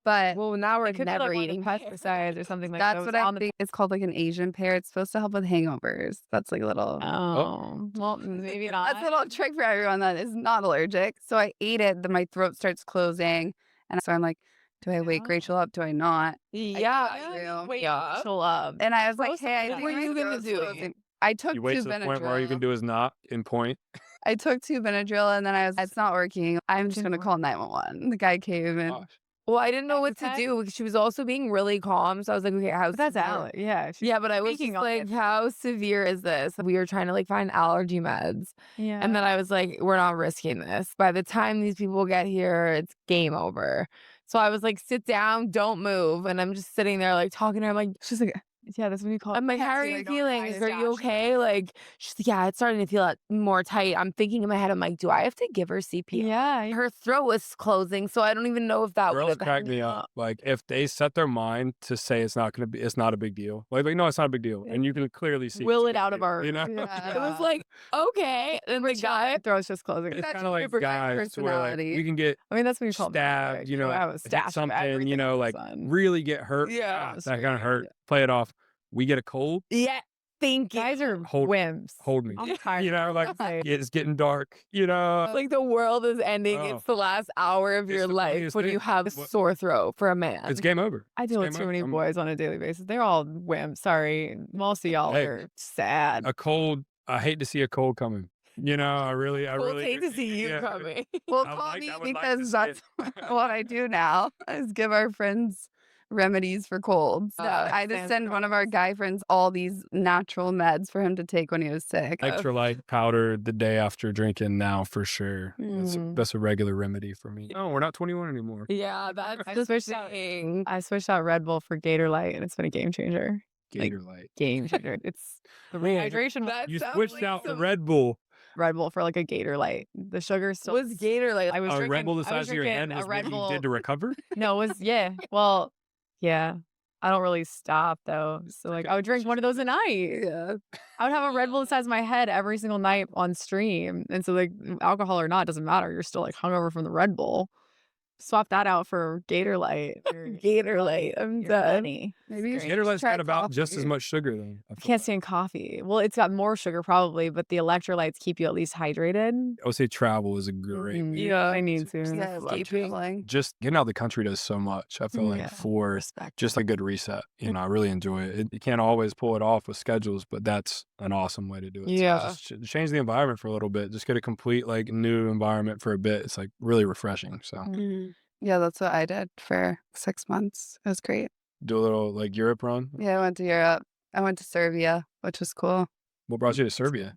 But
Well, now we're
It could be
never
like one of
eating
the
pears.
pesticides or something like
that's
those
what I
on the-
think. It's called like an Asian pear. It's supposed to help with hangovers. That's like a little.
Oh, well, maybe not.
That's a little trick for everyone that is not allergic. So I ate it, then my throat starts closing. And so I'm like, do I wake
Yeah.
Rachel up? Do I not?
Yeah.
you.
Wait up.
She'll love.
And I was like,
Close
hey, I
enough.
think
What were
my
you gonna
throat's
do?
closing. I took
you wait
two
to the point where all you can
Benadryl.
do is not in point.
I took two Benadryl and then I was, it's not working. I'm just going to call 911. The guy came and
Gosh.
Well, I didn't know what to
Attack?
do because she was also being really calm. So I was like, okay, how
But that's
severe-
Alex. Yeah. she's
Yeah, but I was
speaking
just
on
like,
it.
how severe is this? We were trying to like find allergy meds.
Yeah.
And then I was like, we're not risking this. By the time these people get here, it's game over. So I was like, sit down, don't move. And I'm just sitting there like talking to her. I'm like,
she's like, yeah, that's when you call.
I'm like, how are
Texting,
you
like,
feeling?
"Oh,
Like, are you okay? Like, she's like, yeah, it's starting to feel more tight. I'm thinking in my head, I'm like, do I have to give her CPR?
Yeah.
Her throat was closing, so I don't even know if that
Girls
would
crack me up. Like if they set their mind to say it's not a big deal. Like no, it's not a big deal, and you can clearly see.
Will
it's a
it
big
out of
deal,
our-
You know,
Yeah.
It was like, okay. And the guy,
throat's just closing.
it's
That's
kind of like
super
guys to where like
personality.
we can get
I mean, that's when you call
stabbed, you know,
I was
hit
stabbed by
something,
everything
like
son.
really get hurt.
Yeah.
That kind of hurt. Play it off. We get a cold.
yeah, thank you.
Guys are
Hold-
wimps.
Hold me.
I'm tired.
You know, like
Say,
it's getting dark. You know,
It's like the world is ending.
Oh.
It's the last hour of
It's
your
the
life
funniest
when
thing.
you have a
What-
sore throat for a man.
it's game over.
I deal with
It's
too
game
many
over.
boys on a daily basis. They're all wimps. Sorry. Most of y'all
Hey.
are sad.
A cold. I hate to see a cold coming. You know, I really
We'll hate
do.
to see you
Yeah.
coming.
well,
I
call
like-
me
I would like to
because
see
that's what I do now is give our friends remedies for colds. So I just
Santa
send one of our guy friends all these natural meds for him to take when he was sick.
Electrolyte powder the day after drinking now for sure.
Mm.
That's a regular remedy for me. No, we're not 21 anymore.
Yeah, that's
I
the
switched out-
thing.
I switched out Red Bull for Gator Light, and it's been a game changer. Like-
Gatorlight.
Game changer. It's the
Man,
rehydration.
That
You
sounds
switched
like
out the
some-
Red Bull.
Red Bull for like a Gator Light. The sugar still
Was Gator like
I was
A
drinking,
Red Bull the
I was
size of your
drinking
head
a
was
Red
what you
Bull.
did to recover?
No, it was yeah. Well, yeah. I don't really stop though. So like I would drink one of those a night.
Yeah.
I would have a Red Bull the size of my head every single night on stream. And so like alcohol or not doesn't matter. You're still like hungover from the Red Bull. Swap that out for Gator Light.
Gator Light. I'm done.
Maybe you should
Gatorlight's
try
got about just as
coffee.
much sugar though.
I can't stand coffee. Well, it's got more sugar probably, but the electrolytes keep you at least hydrated.
I would say travel is a great way.
Yeah.
I need to.
Yeah, I love
Escaping.
traveling.
Just getting out of the country does so much. I feel like
Yeah.
for
Respect.
just a good reset. You know, I really enjoy it. You can't always pull it off with schedules, but that's an awesome way to do it. So
Yeah.
just change the environment for a little bit. Just get a complete like new environment for a bit. It's like really refreshing. So
Yeah, that's what I did for 6 months. It was great.
do a little like Europe run.
Yeah, I went to Europe. I went to Serbia, which was cool.
What brought you to Serbia?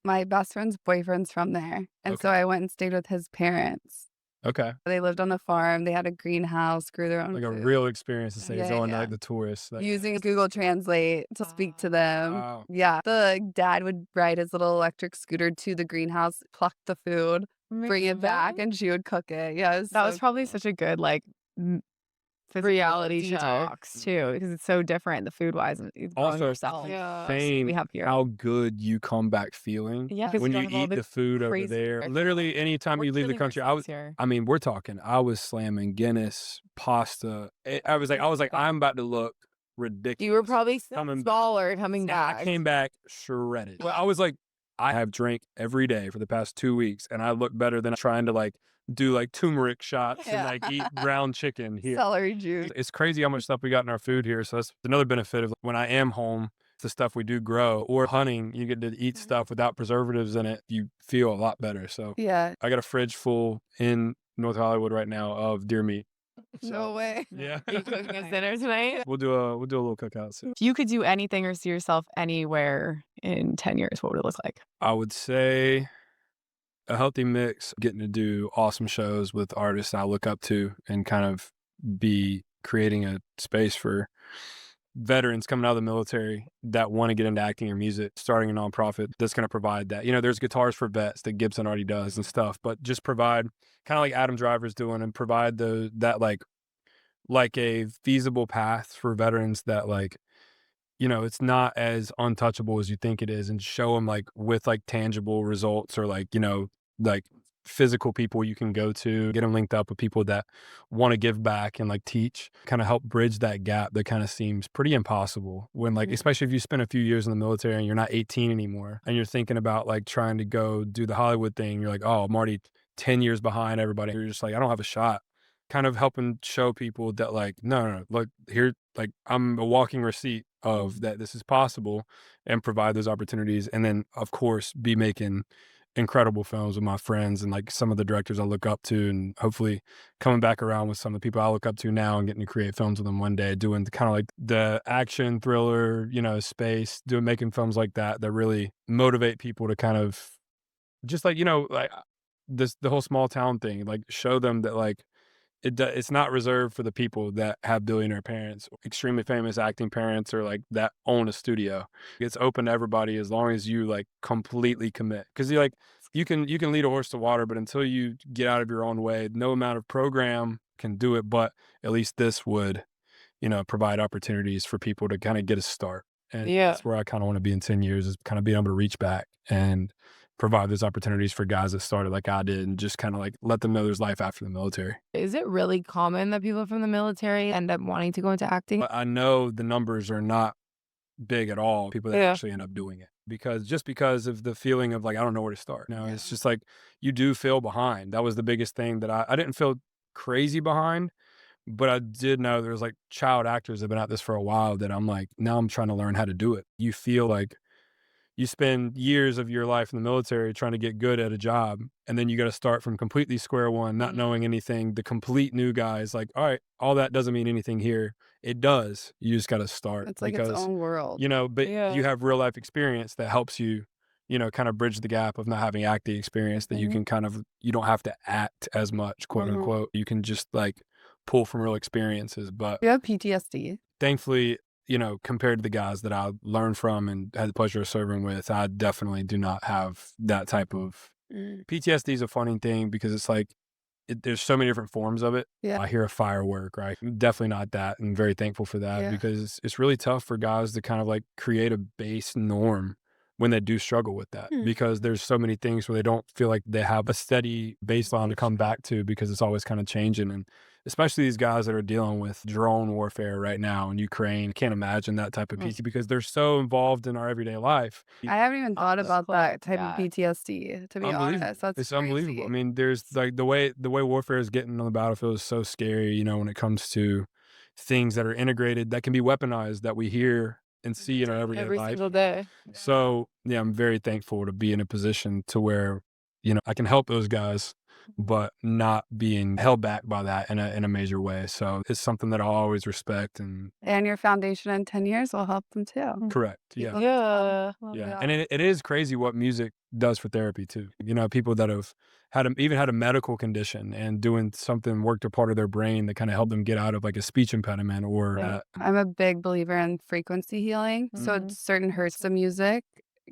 My best friend's boyfriend's from there. And so
Okay.
I went and stayed with his parents.
Okay.
They lived on a farm. They had a greenhouse, grew their own
Like a
food.
real experience to say
Yeah,
going
yeah.
like the tourists. Like,
Using Google Translate to speak to them.
wow.
Yeah. The dad would ride his little electric scooter to the greenhouse, pluck the food, bring it back, and she would cook it. Yeah, it was
That
so
was probably such a good like physical
Reality show.
detox too, because it's so different the food wise and
Also,
yourself.
Yeah.
Saying
We have here.
how good you come back feeling
Yeah, 'cause
when
you
you
don't have all
eat
the
the food over
crazy
there.
food.
Literally, anytime
We're
you leave the
killing
country,
ourselves here.
I mean, we're talking. I was slamming Guinness, pasta. I was like, I'm about to look ridiculous.
You were probably
Coming-
smaller coming back.
I came back shredded. Well, I was like, I have drank every day for the past 2 weeks, and I look better than trying to like do like turmeric shots and
Yeah.
like eat ground chicken here.
celery juice.
It's crazy how much stuff we got in our food here. So that's another benefit of when I am home, the stuff we do grow, or hunting, you get to eat stuff without preservatives in it. You feel a lot better. So
Yeah.
I got a fridge full in North Hollywood right now of deer meat.
No way.
Yeah.
Are you cooking us dinner tonight?
We'll do a little cookout soon.
If you could do anything or see yourself anywhere in 10 years, what would it look like?
I would say a healthy mix, getting to do awesome shows with artists I look up to and kind of be creating a space for veterans coming out of the military that want to get into acting or music, starting a nonprofit that's going to provide that. You know, there's Guitars for Vets that Gibson already does and stuff, but just provide kind of like Adam Driver's doing and provide that like a feasible path for veterans that like, you know, it's not as untouchable as you think it is, and show them like with like tangible results or like, you know, like physical people you can go to, get them linked up with people that want to give back and like teach, kind of help bridge that gap that kind of seems pretty impossible when like, especially if you spend a few years in the military and you're not 18 anymore and you're thinking about like trying to go do the Hollywood thing. You're like, oh, I'm already 10 years behind everybody. You're just like, I don't have a shot. Kind of helping show people that like, no, look here, like I'm a walking receipt of that this is possible, and provide those opportunities. And then of course be making incredible films with my friends and like some of the directors I look up to, and hopefully coming back around with some of the people I look up to now and getting to create films with them one day, doing kind of like the action thriller, you know, space, making films like that really motivate people to kind of just like, you know, like the whole small town thing, like show them that like it's not reserved for the people that have billionaire parents, extremely famous acting parents, or like that own a studio. It's open to everybody as long as you like completely commit. Because you like you can lead a horse to water, but until you get out of your own way, no amount of program can do it. But at least this would, you know, provide opportunities for people to kind of get a start. And that's where I kind of want to be in 10 years, is kind of being able to reach back and provide those opportunities for guys that started like I did, and just kind of like let them know there's life after the military.
Is it really common that people from the military end up wanting to go into acting?
But I know the numbers are not big at all, people that actually end up doing it, because of the feeling of like, I don't know where to start. No, it's just like you do feel behind. That was the biggest thing that I didn't feel crazy behind, but I did know there's like child actors that have been at this for a while that I'm like, now I'm trying to learn how to do it. You feel like you spend years of your life in the military trying to get good at a job, and then you got to start from completely square one, not knowing anything. The complete new guy is like, all right, all that doesn't mean anything here. It does. You just got to start.
It's like
because,
its own world.
you know, but you have real life experience that helps you, you know, kind of bridge the gap of not having acting experience, that you can kind of, you don't have to act as much, quote unquote. You can just like pull from real experiences. But
You have PTSD.
thankfully, you know, compared to the guys that I learned from and had the pleasure of serving with, I definitely do not have that type of PTSD. Is a funny thing because it's like there's so many different forms of it.
Yeah.
I hear a firework, right? I'm definitely not that, and very thankful for that because it's really tough for guys to kind of like create a base norm when they do struggle with that because there's so many things where they don't feel like they have a steady baseline to come back to because it's always kind of changing. And especially these guys that are dealing with drone warfare right now in Ukraine, can't imagine that type of PTSD because they're so involved in our everyday life.
I haven't even thought about that type of PTSD, to be honest. That's
It's
crazy.
unbelievable. I mean, there's like the way warfare is getting on the battlefield is so scary, you know, when it comes to things that are integrated that can be weaponized that we hear and see in our everyday life.
Single day.
So yeah, I'm very thankful to be in a position to where, you know, I can help those guys, but not being held back by that in a major way. So it's something that I'll always respect and
your foundation in 10 years will help them too.
correct. Yeah.
Yeah.
And it is crazy what music does for therapy too. You know, people that have even had a medical condition and doing something worked a part of their brain that kind of helped them get out of like a speech impediment or
I'm a big believer in frequency healing. So certain hertz of music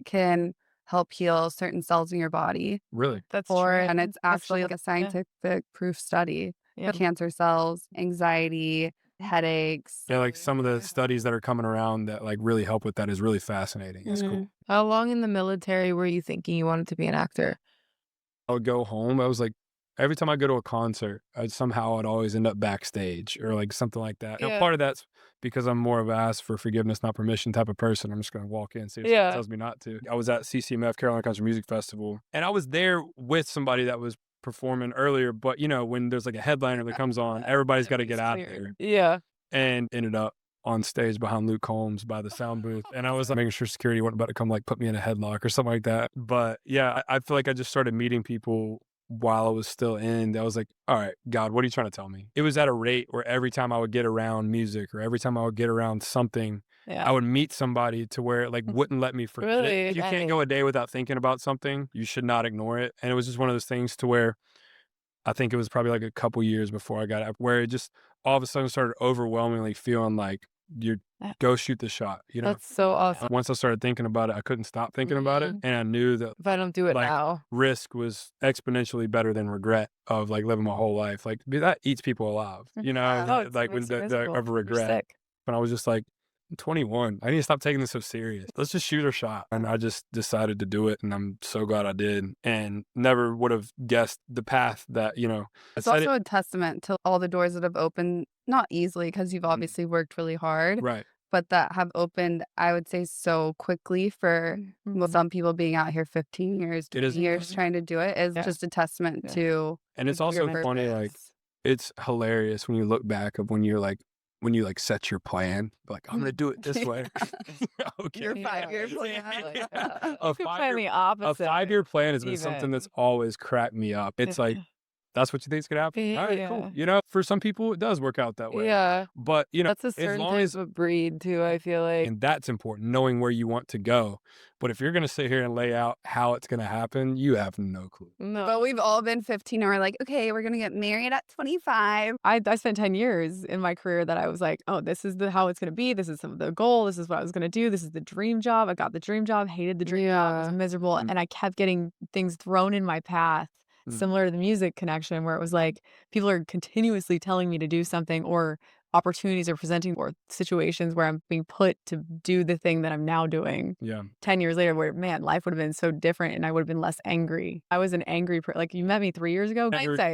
can help heal certain cells in your body.
really.
That's true.
And it's actually like a scientific proof study. Cancer cells, anxiety, headaches.
Yeah, like some of the studies that are coming around that like really help with that is really fascinating. It's cool.
How long in the military were you thinking you wanted to be an actor?
I would go home. I was like, every time I go to a concert, I'd always end up backstage or like something like that. Now, part of that's because I'm more of a ask for forgiveness, not permission type of person. I'm just going to walk in and see if someone tells me not to. I was at CCMF, Carolina Country Music Festival, and I was there with somebody that was performing earlier. But, you know, when there's like a headliner that comes on, everybody's got to get out of there.
Yeah.
And ended up on stage behind Luke Combs by the sound booth. And I was like, making sure security wasn't about to come like put me in a headlock or something like that. But yeah, I feel like I just started meeting people while I was still in. I was like, all right, God, what are you trying to tell me? It was at a rate where every time I would get around music or every time I would get around something, I would meet somebody to where it like wouldn't let me forget it. If you can't go a day without thinking about something, you should not ignore it. And it was just one of those things to where I think it was probably like a couple years before I got out where it just all of a sudden started overwhelmingly feeling like you go shoot the shot, you know?
That's so awesome.
Once I started thinking about it, I couldn't stop thinking about it. And I knew that
if I don't do it
like,
now,
risk was exponentially better than regret of like living my whole life. Like that eats people alive, you know, like when the of regret. And I was just like, I'm 21. I need to stop taking this so serious. Let's just shoot our shot. And I just decided to do it. And I'm so glad I did. And never would have guessed the path that, you know.
It's also a testament to all the doors that have opened, not easily because you've obviously worked really hard.
Right.
But that have opened, I would say, so quickly for some people being out here 15 years, 20 years trying to do it is just a testament to.
And it's also funny, like, it's hilarious when you look back of when you set your plan, like, I'm going to do it this way. Okay.
Your 5-year plan.
A 5-year plan has been something that's always cracked me up. It's like, that's what you think is going to happen? All right, cool. You know, for some people, it does work out that way.
Yeah.
But, you know,
that's a certain type of breed, too, I feel like.
And that's important, knowing where you want to go. But if you're going to sit here and lay out how it's going to happen, you have no clue.
No.
But we've all been 15 and we're like, okay, we're going to get married at 25.
I spent 10 years in my career that I was like, oh, this is how it's going to be. This is the goal. This is what I was going to do. This is the dream job. I got the dream job, hated the dream job. It was miserable. And I kept getting things thrown in my path. Similar to the music connection where it was like people are continuously telling me to do something or opportunities are presenting or situations where I'm being put to do the thing that I'm now doing. 10 years later where, man, life would have been so different and I would have been less angry. I was an angry like you met me 3 years ago.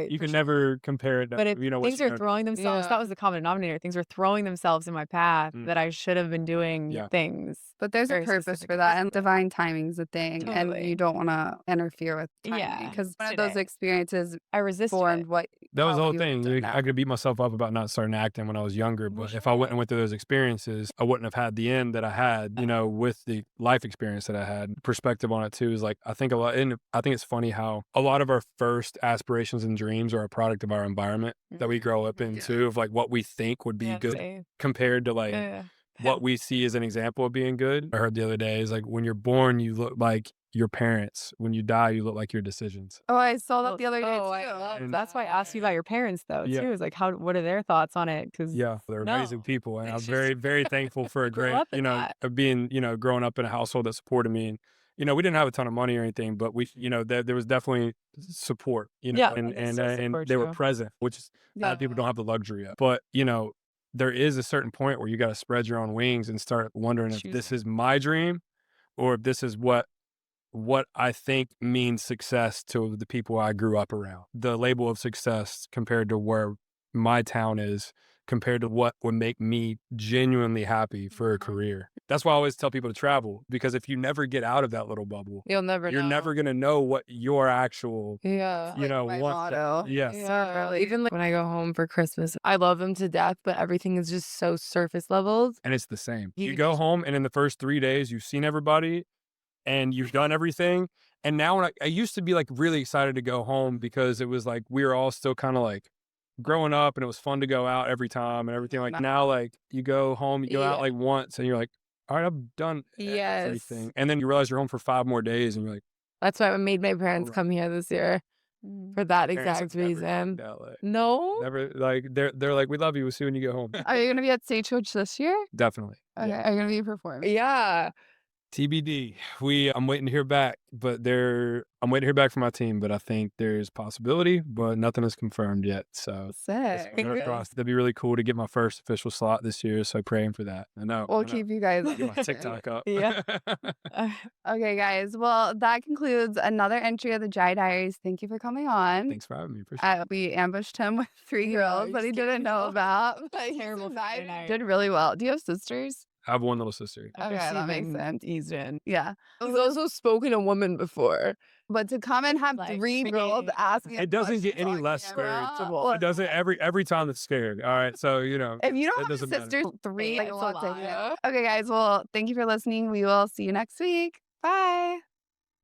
You can never compare it.
But things are throwing themselves. That was the common denominator. Things were throwing themselves in my path that I should have been doing things.
But there's a purpose for that, and divine timing's a thing, and you don't want to interfere with timing because one of those experiences
I resisted
formed what.
That was the whole thing. I could beat myself up about not starting acting when I was younger, but if I wouldn't have went through those experiences, I wouldn't have had the end that I had, you know, with the life experience that I had. Perspective on it too is like, I think it's funny how a lot of our first aspirations and dreams are a product of our environment that we grow up into, of like what we think would be good compared to like what we see as an example of being good. I heard the other day is like, when you're born, you look like your parents. When you die, you look like your decisions.
Oh, I saw that the other day too.
That's why I asked you about your parents though too. Is like, what are their thoughts on it? Because
they're amazing people, and I'm very, very thankful for a great, you know, being, you know, growing up in a household that supported me. we didn't have a ton of money or anything, but there was definitely support, and they were present, which is a lot of people don't have the luxury of. But, there is a certain point where you got to spread your own wings and start wondering if this is my dream or if this is what I think means success to the people I grew up around. The label of success compared to where my town is, compared to what would make me genuinely happy for a career. That's why I always tell people to travel, because if you never get out of that little bubble,
you're never
going to know what your actual,
my motto.
Yes.
Yeah. Even when I go home for Christmas, I love them to death, but everything is just so surface levels.
And it's the same. You go home and in the first 3 days, you've seen everybody and you've done everything. And now I used to be like really excited to go home because it was like, we were all still kind of like growing up and it was fun to go out every time and everything. Like now, like you go home, you go out like once and you're like, all right, I've done everything. And then you realize you're home for 5 more days and you're like,
that's why I made my parents come here this year for that exact reason. No,
never. Like they're like, we love you. We'll see you when you go home.
Are you gonna be at Stagecoach this year?
Definitely.
Okay. Are you gonna be performing?
Yeah.
TBD. I'm waiting to hear back, but I'm waiting to hear back from my team, but I think there's possibility, but nothing is confirmed yet. So
sick.
That'd be really cool to get my first official slot this year. So praying for that. I know.
We'll keep you guys.
Get my TikTok up.
Yeah.
Okay, guys. Well, that concludes another entry of the Dry Diaries. Thank you for coming on.
Thanks for having me. Appreciate it.
We ambushed him with 3 girls that he didn't know about.
Terrible Friday night.
Did really well. Do you have sisters?
I have one little sister.
Okay, that makes sense.
Eased in.
Yeah.
He's also spoken a woman before.
But to come and have
Like,
3 girls asking,
It doesn't get any less scary. It doesn't every time it's scared. All right. So,
if you don't have a
doesn't matter.
sister, 3,
It's a lot.
Okay, guys. Well, thank you for listening. We will see you next week. Bye.